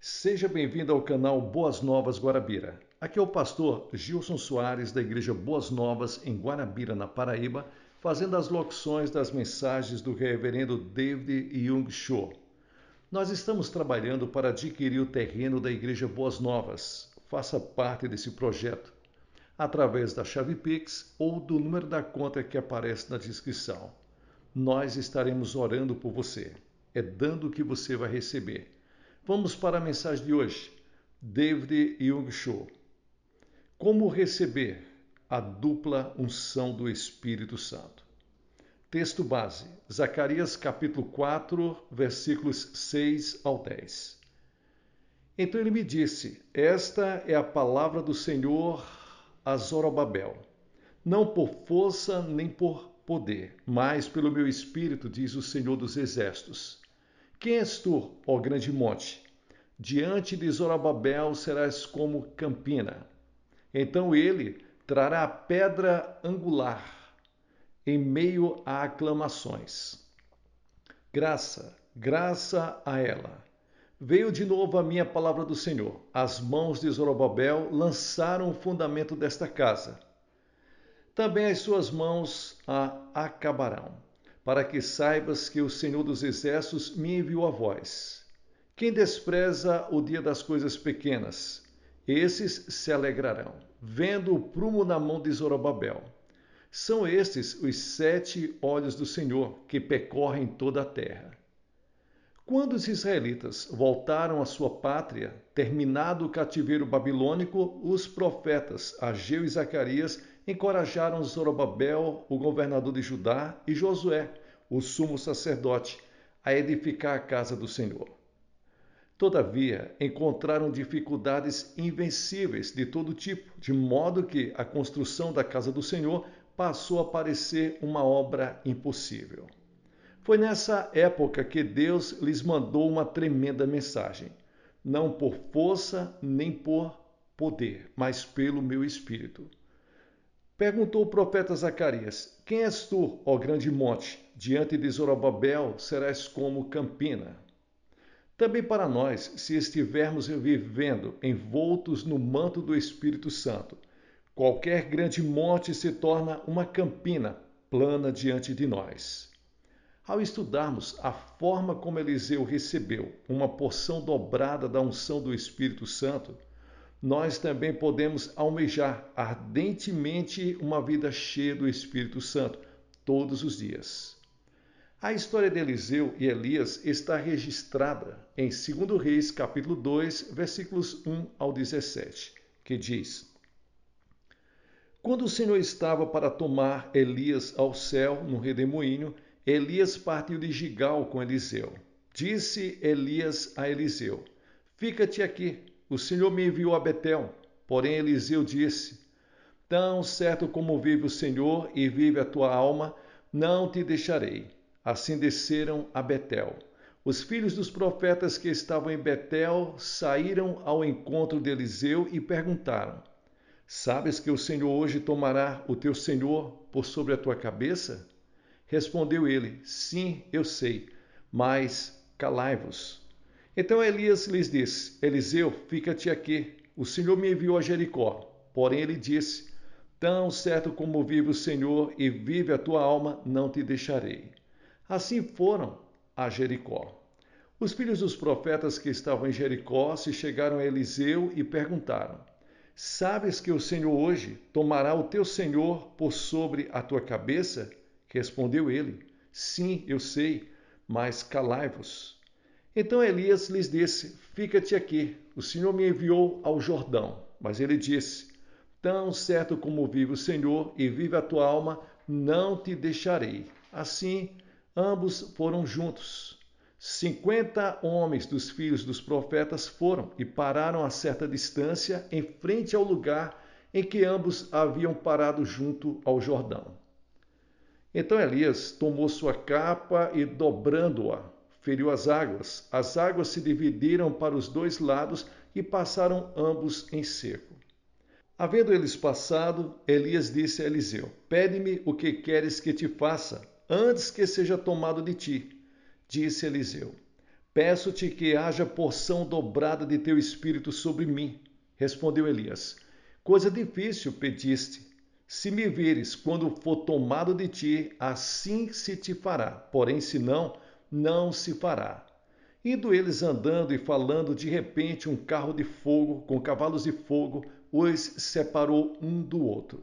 Seja bem-vindo ao canal Boas Novas Guarabira. Aqui é o pastor Gilson Soares, da Igreja Boas Novas, em Guarabira, na Paraíba, fazendo as locuções das mensagens do reverendo David Young Cho. Nós estamos trabalhando para adquirir o terreno da Igreja Boas Novas. Faça parte desse projeto através da chave Pix ou do número da conta que aparece na descrição. Nós estaremos orando por você. É dando que você vai receber. Vamos para a mensagem de hoje. David Young Cho. Como receber a dupla unção do Espírito Santo? Texto base, Zacarias capítulo 4, versículos 6 ao 10. Então ele me disse, esta é a palavra do Senhor a Zorobabel, não por força nem por poder, mas pelo meu Espírito, diz o Senhor dos Exércitos. Quem és tu, ó grande monte? Diante de Zorobabel serás como campina. Então ele trará a pedra angular em meio a aclamações. Graça, graça a ela. Veio de novo a minha palavra do Senhor. As mãos de Zorobabel lançaram o fundamento desta casa. Também as suas mãos a acabarão, para que saibas que o Senhor dos Exércitos me enviou a voz. Quem despreza o dia das coisas pequenas, esses se alegrarão, vendo o prumo na mão de Zorobabel. São estes os 7 olhos do Senhor que percorrem toda a terra. Quando os israelitas voltaram à sua pátria, terminado o cativeiro babilônico, os profetas Ageu e Zacarias encorajaram Zorobabel, o governador de Judá, e Josué, o sumo sacerdote, a edificar a casa do Senhor. Todavia, encontraram dificuldades invencíveis de todo tipo, de modo que a construção da casa do Senhor passou a parecer uma obra impossível. Foi nessa época que Deus lhes mandou uma tremenda mensagem. Não por força nem por poder, mas pelo meu Espírito. Perguntou o profeta Zacarias, quem és tu, ó grande monte? Diante de Zorobabel serás como campina. Também para nós, se estivermos vivendo envoltos no manto do Espírito Santo, qualquer grande monte se torna uma campina plana diante de nós. Ao estudarmos a forma como Eliseu recebeu uma porção dobrada da unção do Espírito Santo, nós também podemos almejar ardentemente uma vida cheia do Espírito Santo todos os dias. A história de Eliseu e Elias está registrada em 2 Reis, capítulo 2, versículos 1 ao 17, que diz: Quando o Senhor estava para tomar Elias ao céu no redemoinho, Elias partiu de Gigal com Eliseu. Disse Elias a Eliseu, fica-te aqui, o Senhor me enviou a Betel. Porém Eliseu disse, tão certo como vive o Senhor e vive a tua alma, não te deixarei. Assim desceram a Betel. Os filhos dos profetas que estavam em Betel saíram ao encontro de Eliseu e perguntaram, sabes que o Senhor hoje tomará o teu senhor por sobre a tua cabeça? Respondeu ele, sim, eu sei, mas calai-vos. Então Elias lhes disse, Eliseu, fica-te aqui, o Senhor me enviou a Jericó. Porém ele disse, tão certo como vive o Senhor e vive a tua alma, não te deixarei. Assim foram a Jericó. Os filhos dos profetas que estavam em Jericó se chegaram a Eliseu e perguntaram, sabes que o Senhor hoje tomará o teu senhor por sobre a tua cabeça? Respondeu ele, sim, eu sei, mas calai-vos. Então Elias lhes disse, fica-te aqui, o Senhor me enviou ao Jordão. Mas ele disse, tão certo como vive o Senhor e vive a tua alma, não te deixarei. Assim, ambos foram juntos. 50 homens dos filhos dos profetas foram e pararam a certa distância em frente ao lugar em que ambos haviam parado junto ao Jordão. Então Elias tomou sua capa e, dobrando-a, feriu as águas se dividiram para os 2 lados e passaram ambos em seco. Havendo eles passado, Elias disse a Eliseu, pede-me o que queres que te faça, antes que seja tomado de ti. Disse Eliseu, Peço-te que haja porção dobrada de teu espírito sobre mim. Respondeu Elias: Coisa difícil pediste. Se me vires quando for tomado de ti, assim se te fará. Porém, se não, não se fará. Indo eles andando e falando, de repente um carro de fogo, com cavalos de fogo, os separou um do outro.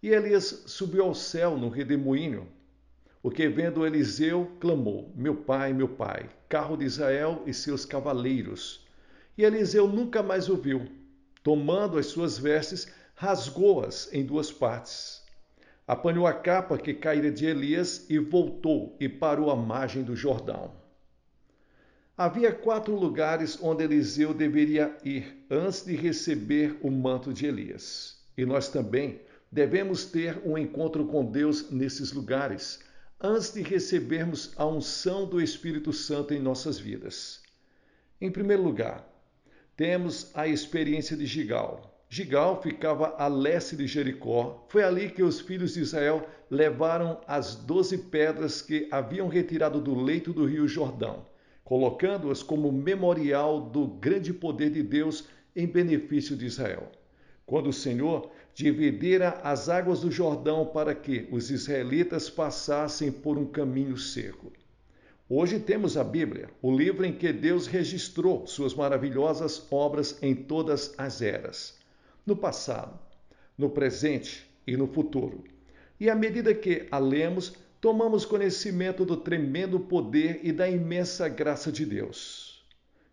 E Elias subiu ao céu no redemoinho. O que, vendo Eliseu, clamou: meu pai, carro de Israel e seus cavaleiros. E Eliseu nunca mais o viu. Tomando as suas vestes, rasgou-as em duas partes. Apanhou a capa que caíra de Elias e voltou e parou à margem do Jordão. Havia 4 lugares onde Eliseu deveria ir antes de receber o manto de Elias. E nós também devemos ter um encontro com Deus nesses lugares, antes de recebermos a unção do Espírito Santo em nossas vidas. Em primeiro lugar, temos a experiência de Gigal. Gigal ficava a leste de Jericó. Foi ali que os filhos de Israel levaram as 12 pedras que haviam retirado do leito do rio Jordão, colocando-as como memorial do grande poder de Deus em benefício de Israel. Quando o Senhor dividira as águas do Jordão para que os israelitas passassem por um caminho seco. Hoje temos a Bíblia, o livro em que Deus registrou suas maravilhosas obras em todas as eras, no passado, no presente e no futuro. E à medida que a lemos, tomamos conhecimento do tremendo poder e da imensa graça de Deus.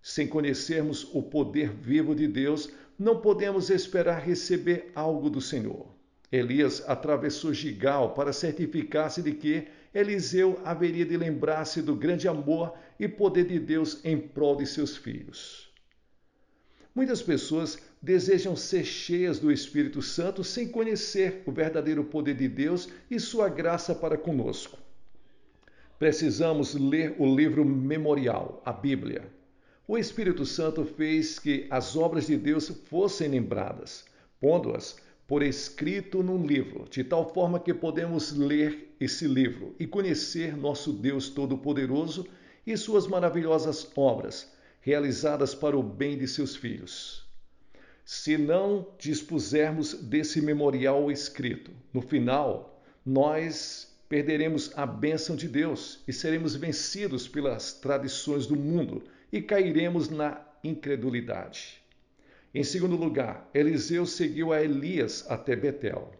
Sem conhecermos o poder vivo de Deus, não podemos esperar receber algo do Senhor. Elias atravessou Gigal para certificar-se de que Eliseu haveria de lembrar-se do grande amor e poder de Deus em prol de seus filhos. Muitas pessoas desejam ser cheias do Espírito Santo sem conhecer o verdadeiro poder de Deus e sua graça para conosco. Precisamos ler o livro memorial, a Bíblia. O Espírito Santo fez que as obras de Deus fossem lembradas, pondo-as por escrito num livro, de tal forma que podemos ler esse livro e conhecer nosso Deus Todo-Poderoso e suas maravilhosas obras, realizadas para o bem de seus filhos. Se não dispusermos desse memorial escrito, no final, nós perderemos a bênção de Deus e seremos vencidos pelas tradições do mundo e cairemos na incredulidade. Em segundo lugar, Eliseu seguiu a Elias até Betel.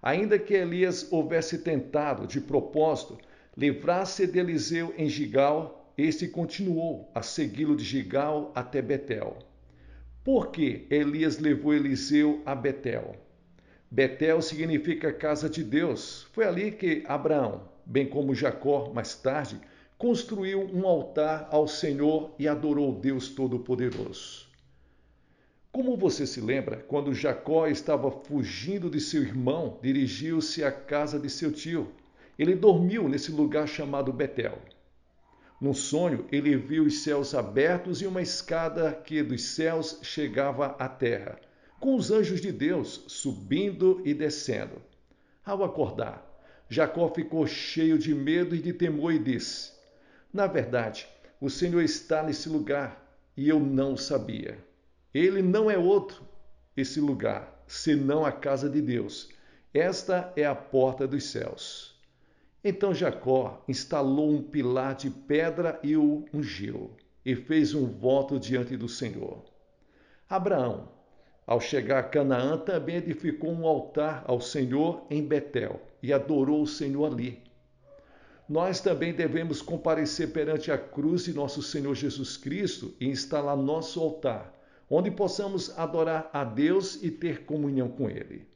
Ainda que Elias houvesse tentado, de propósito, livrar-se de Eliseu em Gigal, este continuou a segui-lo de Gigal até Betel. Por que Elias levou Eliseu a Betel? Betel significa casa de Deus. Foi ali que Abraão, bem como Jacó, mais tarde, construiu um altar ao Senhor e adorou Deus Todo-Poderoso. Como você se lembra, quando Jacó estava fugindo de seu irmão, dirigiu-se à casa de seu tio. Ele dormiu nesse lugar chamado Betel. Num sonho, ele viu os céus abertos e uma escada que dos céus chegava à terra, com os anjos de Deus subindo e descendo. Ao acordar, Jacó ficou cheio de medo e de temor e disse: na verdade, o Senhor está nesse lugar e eu não o sabia. Ele não é outro, esse lugar, senão a casa de Deus. Esta é a porta dos céus. Então Jacó instalou um pilar de pedra e o ungiu, e fez um voto diante do Senhor. Abraão, ao chegar a Canaã, também edificou um altar ao Senhor em Betel, e adorou o Senhor ali. Nós também devemos comparecer perante a cruz de nosso Senhor Jesus Cristo e instalar nosso altar, onde possamos adorar a Deus e ter comunhão com Ele.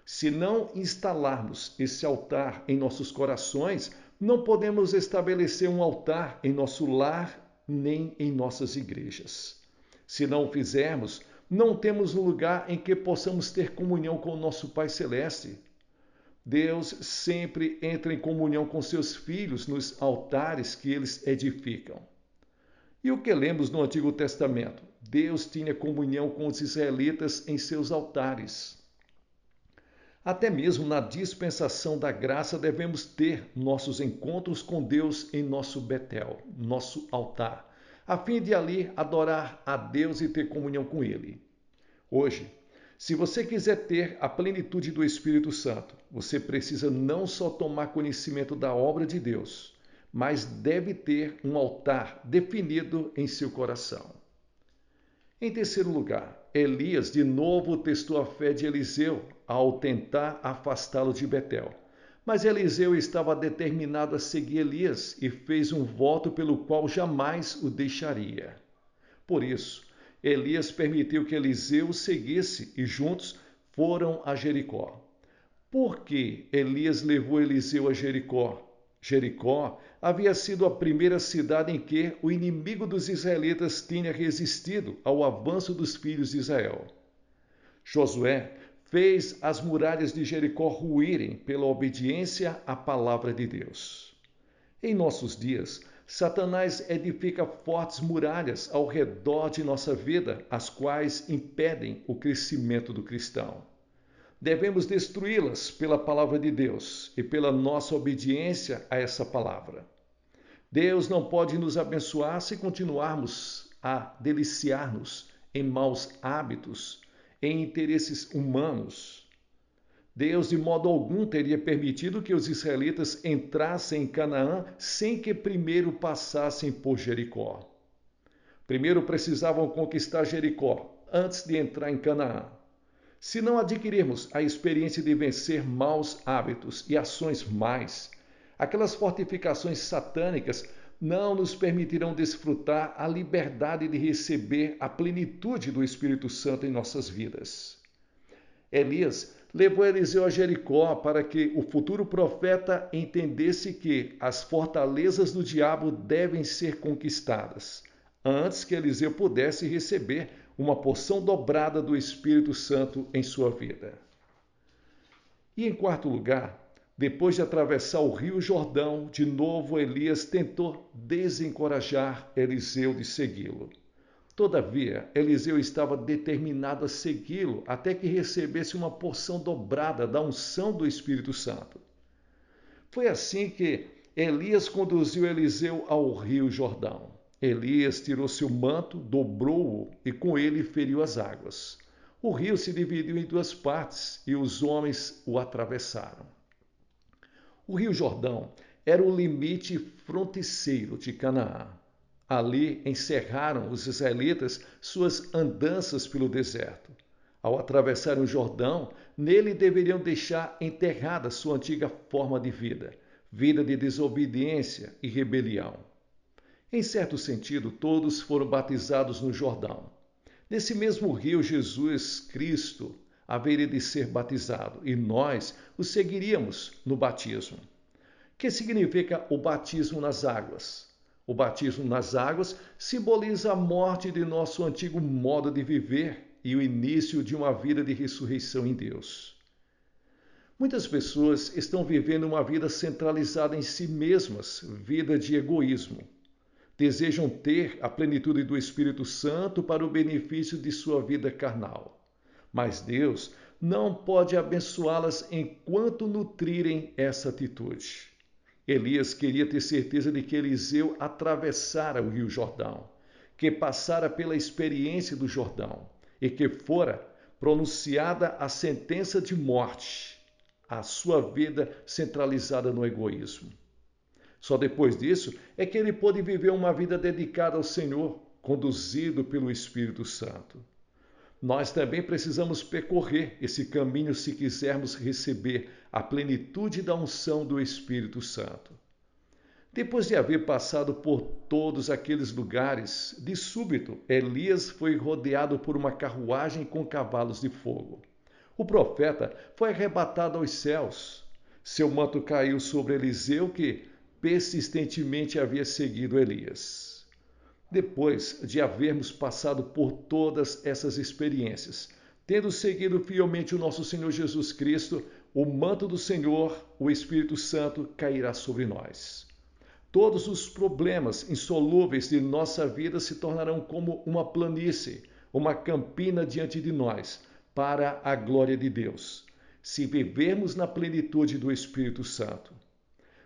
Se não instalarmos esse altar em nossos corações, não podemos estabelecer um altar em nosso lar nem em nossas igrejas. Se não o fizermos, não temos um lugar em que possamos ter comunhão com o nosso Pai Celeste. Deus sempre entra em comunhão com seus filhos nos altares que eles edificam. E o que lemos no Antigo Testamento? Deus tinha comunhão com os israelitas em seus altares. Até mesmo na dispensação da graça devemos ter nossos encontros com Deus em nosso Betel, nosso altar, a fim de ali adorar a Deus e ter comunhão com Ele. Hoje, se você quiser ter a plenitude do Espírito Santo, você precisa não só tomar conhecimento da obra de Deus, mas deve ter um altar definido em seu coração. Em terceiro lugar, Elias de novo testou a fé de Eliseu ao tentar afastá-lo de Betel. Mas Eliseu estava determinado a seguir Elias e fez um voto pelo qual jamais o deixaria. Por isso, Elias permitiu que Eliseu o seguisse e juntos foram a Jericó. Por que Elias levou Eliseu a Jericó? Jericó havia sido a primeira cidade em que o inimigo dos israelitas tinha resistido ao avanço dos filhos de Israel. Josué fez as muralhas de Jericó ruírem pela obediência à palavra de Deus. Em nossos dias, Satanás edifica fortes muralhas ao redor de nossa vida, as quais impedem o crescimento do cristão. Devemos destruí-las pela palavra de Deus e pela nossa obediência a essa palavra. Deus não pode nos abençoar se continuarmos a deliciar-nos em maus hábitos, em interesses humanos. Deus, de modo algum, teria permitido que os israelitas entrassem em Canaã sem que primeiro passassem por Jericó. Primeiro precisavam conquistar Jericó antes de entrar em Canaã. Se não adquirirmos a experiência de vencer maus hábitos e ações más, aquelas fortificações satânicas não nos permitirão desfrutar a liberdade de receber a plenitude do Espírito Santo em nossas vidas. Elias levou Eliseu a Jericó para que o futuro profeta entendesse que as fortalezas do diabo devem ser conquistadas, antes que Eliseu pudesse receber uma porção dobrada do Espírito Santo em sua vida. E em quarto lugar, depois de atravessar o rio Jordão, de novo Elias tentou desencorajar Eliseu de segui-lo. Todavia, Eliseu estava determinado a segui-lo até que recebesse uma porção dobrada da unção do Espírito Santo. Foi assim que Elias conduziu Eliseu ao rio Jordão. Elias tirou seu manto, dobrou-o e com ele feriu as águas. O rio se dividiu em duas partes e os homens o atravessaram. O rio Jordão era o limite fronteiriço de Canaã. Ali encerraram os israelitas suas andanças pelo deserto. Ao atravessarem o Jordão, nele deveriam deixar enterrada sua antiga forma de vida, vida de desobediência e rebelião. Em certo sentido, todos foram batizados no Jordão. Nesse mesmo rio, Jesus Cristo haveria de ser batizado e nós o seguiríamos no batismo. O que significa o batismo nas águas? O batismo nas águas simboliza a morte de nosso antigo modo de viver e o início de uma vida de ressurreição em Deus. Muitas pessoas estão vivendo uma vida centralizada em si mesmas, vida de egoísmo. Desejam ter a plenitude do Espírito Santo para o benefício de sua vida carnal. Mas Deus não pode abençoá-las enquanto nutrirem essa atitude. Elias queria ter certeza de que Eliseu atravessara o rio Jordão, que passara pela experiência do Jordão e que fora pronunciada a sentença de morte, a sua vida centralizada no egoísmo. Só depois disso é que ele pôde viver uma vida dedicada ao Senhor, conduzido pelo Espírito Santo. Nós também precisamos percorrer esse caminho se quisermos receber a plenitude da unção do Espírito Santo. Depois de haver passado por todos aqueles lugares, de súbito, Elias foi rodeado por uma carruagem com cavalos de fogo. O profeta foi arrebatado aos céus. Seu manto caiu sobre Eliseu, que persistentemente havia seguido Elias. Depois de havermos passado por todas essas experiências, tendo seguido fielmente o nosso Senhor Jesus Cristo, o manto do Senhor, o Espírito Santo, cairá sobre nós. Todos os problemas insolúveis de nossa vida se tornarão como uma planície, uma campina diante de nós, para a glória de Deus, se vivermos na plenitude do Espírito Santo.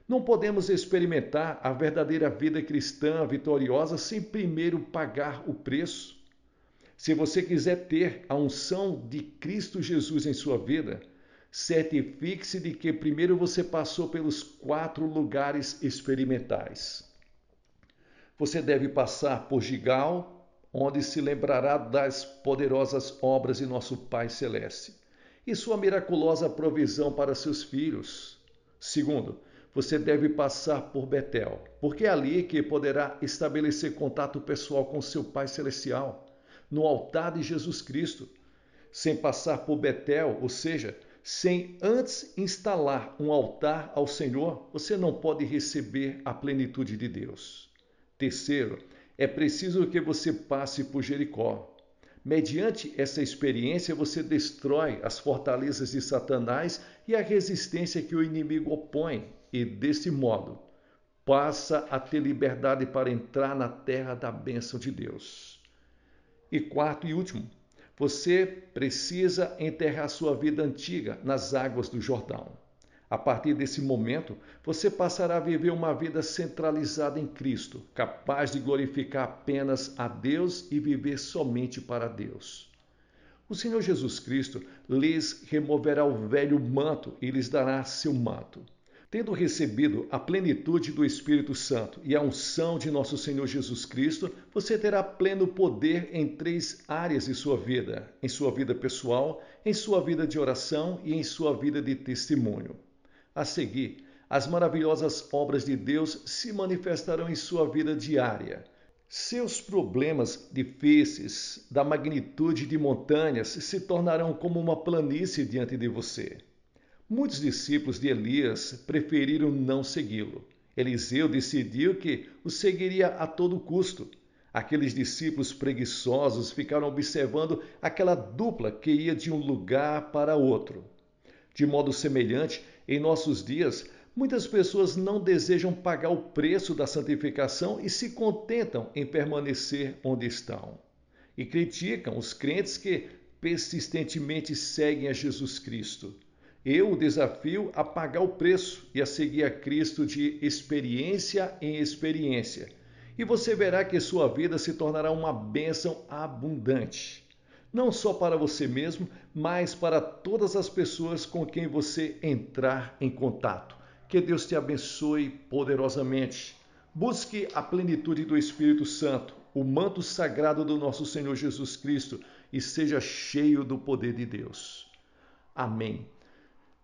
Não podemos experimentar a verdadeira vida cristã vitoriosa sem primeiro pagar o preço. Se você quiser ter a unção de Cristo Jesus em sua vida, certifique-se de que primeiro você passou pelos 4 lugares experimentais. Você deve passar por Gigal, onde se lembrará das poderosas obras de nosso Pai Celeste e sua miraculosa provisão para seus filhos. Segundo, você deve passar por Betel, porque é ali que poderá estabelecer contato pessoal com seu Pai Celestial, no altar de Jesus Cristo. Sem passar por Betel, ou seja, sem antes instalar um altar ao Senhor, você não pode receber a plenitude de Deus. Terceiro, é preciso que você passe por Jericó. Mediante essa experiência, você destrói as fortalezas de Satanás e a resistência que o inimigo opõe, e desse modo passa a ter liberdade para entrar na terra da bênção de Deus. E quarto e último, você precisa enterrar sua vida antiga nas águas do Jordão. A partir desse momento, você passará a viver uma vida centralizada em Cristo, capaz de glorificar apenas a Deus e viver somente para Deus. O Senhor Jesus Cristo lhes removerá o velho manto e lhes dará seu manto. Tendo recebido a plenitude do Espírito Santo e a unção de nosso Senhor Jesus Cristo, você terá pleno poder em 3 áreas de sua vida: em sua vida pessoal, em sua vida de oração e em sua vida de testemunho. A seguir, as maravilhosas obras de Deus se manifestarão em sua vida diária. Seus problemas difíceis, da magnitude de montanhas, se tornarão como uma planície diante de você. Muitos discípulos de Elias preferiram não segui-lo. Eliseu decidiu que o seguiria a todo custo. Aqueles discípulos preguiçosos ficaram observando aquela dupla que ia de um lugar para outro. De modo semelhante, em nossos dias, muitas pessoas não desejam pagar o preço da santificação e se contentam em permanecer onde estão. E criticam os crentes que persistentemente seguem a Jesus Cristo. Eu o desafio a pagar o preço e a seguir a Cristo de experiência em experiência. E você verá que sua vida se tornará uma bênção abundante. Não só para você mesmo, mas para todas as pessoas com quem você entrar em contato. Que Deus te abençoe poderosamente. Busque a plenitude do Espírito Santo, o manto sagrado do nosso Senhor Jesus Cristo, e seja cheio do poder de Deus. Amém.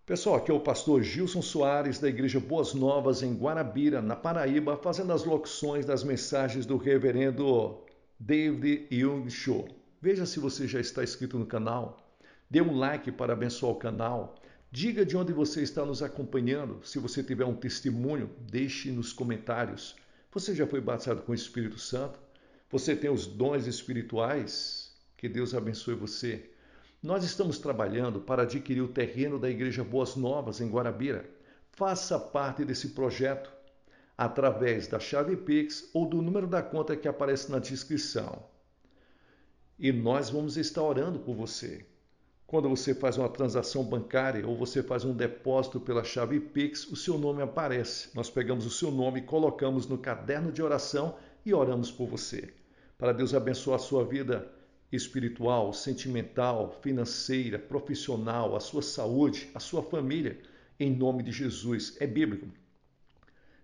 Pessoal, aqui é o pastor Gilson Soares, da Igreja Boas Novas, em Guarabira, na Paraíba, fazendo as locuções das mensagens do reverendo David Young Cho. Veja se você já está inscrito no canal, dê um like para abençoar o canal, diga de onde você está nos acompanhando. Se você tiver um testemunho, deixe nos comentários. Você já foi batizado com o Espírito Santo? Você tem os dons espirituais? Que Deus abençoe você. Nós estamos trabalhando para adquirir o terreno da Igreja Boas Novas, em Guarabira. Faça parte desse projeto através da chave Pix ou do número da conta que aparece na descrição. E nós vamos estar orando por você. Quando você faz uma transação bancária ou você faz um depósito pela chave Pix, o seu nome aparece. Nós pegamos o seu nome, colocamos no caderno de oração e oramos por você. Para Deus abençoar a sua vida espiritual, sentimental, financeira, profissional, a sua saúde, a sua família, em nome de Jesus. É bíblico.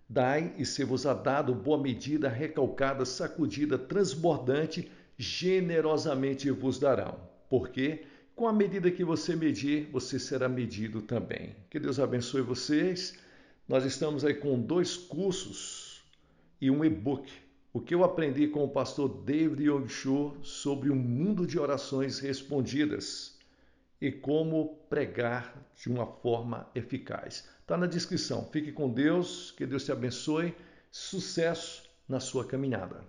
Dai e ser-vos-á dado boa medida, recalcada, sacudida, transbordante, generosamente vos darão. Porque com a medida que você medir, você será medido também. Que Deus abençoe vocês. Nós estamos aí com 2 cursos e um e-book. O que eu aprendi com o pastor David Young Cho sobre um mundo de orações respondidas e como pregar de uma forma eficaz. Está na descrição. Fique com Deus, que Deus te abençoe. Sucesso na sua caminhada.